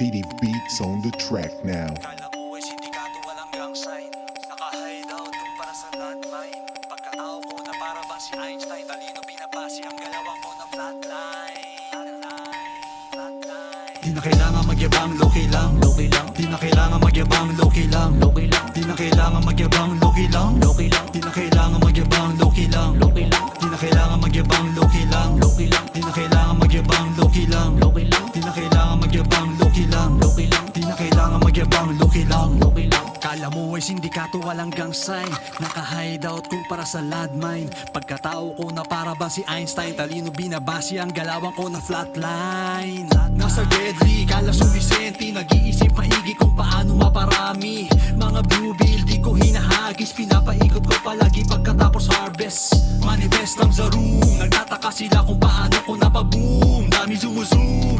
CD Beats on the track now. Kala mo ay sindikato walang gang sign. Naka-hideout kumpara sa landmine. Pagkatao ko na para bang si Einstein. Talino binabasi ang galawang ko na flatline. Di na kailangan magyabang, low-key lang. Di na kailangan magyabang, low-key lang. Di na kailangan magyabang, low-key lang. Di na kailangan magyabang, low-key lang. Di na kailangan magyabang, low-key lang. Di na kailangan magyabang, low-key lang. Di na kailangan magyabang, low-key lang. Di na kailangan magyabang, low-key lang. Kala mo ay sindikato walang gang sign. Naka-hideout kumpara sa landmine. Pagkatao ko na para bang si Einstein. Talino binabasi ang galawang ko na flatline. Nasa deadly, kala sumisenti. Nag-iisip maigi kung paano maparami. Mga blue bill di ko hinahagis. Pinapaikot ko palagi pagkatapos harvest. Manifest lang sa room. Nagtataka sila kung paano ko napaboom. Dami zoom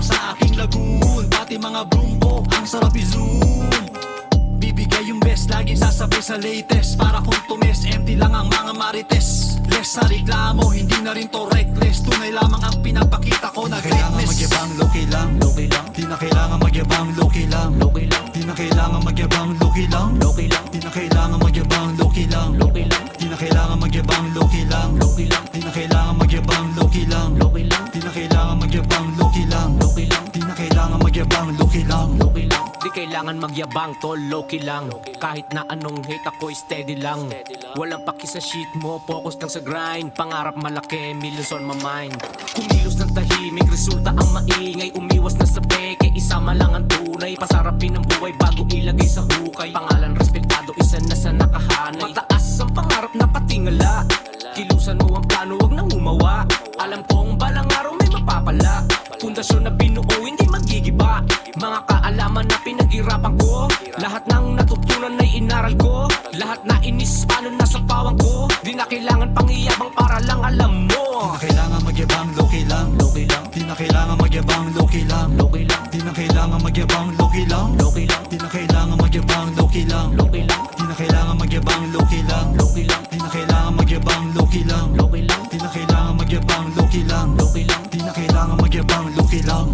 sa aking lagoon. Pati mga broom ko ang sarap i-zoom. Bibigay yung best, laging sasabi sa latest. Para kung tumis, empty lang ang mga marites. Less sa reklamo, hindi na rin to reckless. Tunay lamang ang pinapakita ko na greatness. Magyabang, low-key lang. Di na kailangan magyabang, low-key lang. Di na kailangan magyabang, low-key lang. Di na kailangan magyabang, low-key lang. Di na kailangan magyabang, low-key lang. Di na kailangan magyabang, low-key lang. Di na kailangan magyabang, low-key lang. Di na kailangan magyabang, low-key lang. Di kailangan magyabang, tol, low-key lang. Kahit na anong hate ako, steady lang. Walang paki sa shit mo, focus lang sa grind. Pangarap malaki, millions on my mind. Kumilos ng tahimik, resulta ang maingay. Umiwas na sa peke, isama lang ang tunay. Pasarapin ang buhay bago ilagay sa hukay. Pangalan respetado, isa na sa nakahanay. Mataas ang pangarap na patingala. Kilusan mo ang plano, wag nang umawa. Alam kong balang araw may mapapala. Pundasyon na binuo, hindi magigiba. Mga kaalaman na pinag-irapan ko. Lahat ng natutunan ay inaral ko. Lahat na inis, paano nasa pawang ko. Di na kailangan pangiyabang para lang alam mo. Di na kailangan magyabang, low-key lang. Di na kailangan magyabang, low-key lang. Di na kailangan magyabang, low-key lang. Di na kailangan magyabang, low-key lang. Di na kailangan magyabang, low-key lang. Di na kailangan magyabang, low-key lang. Di na kailangan magyabang, low-key lang. Di na kailangan magyabang, low-key lang.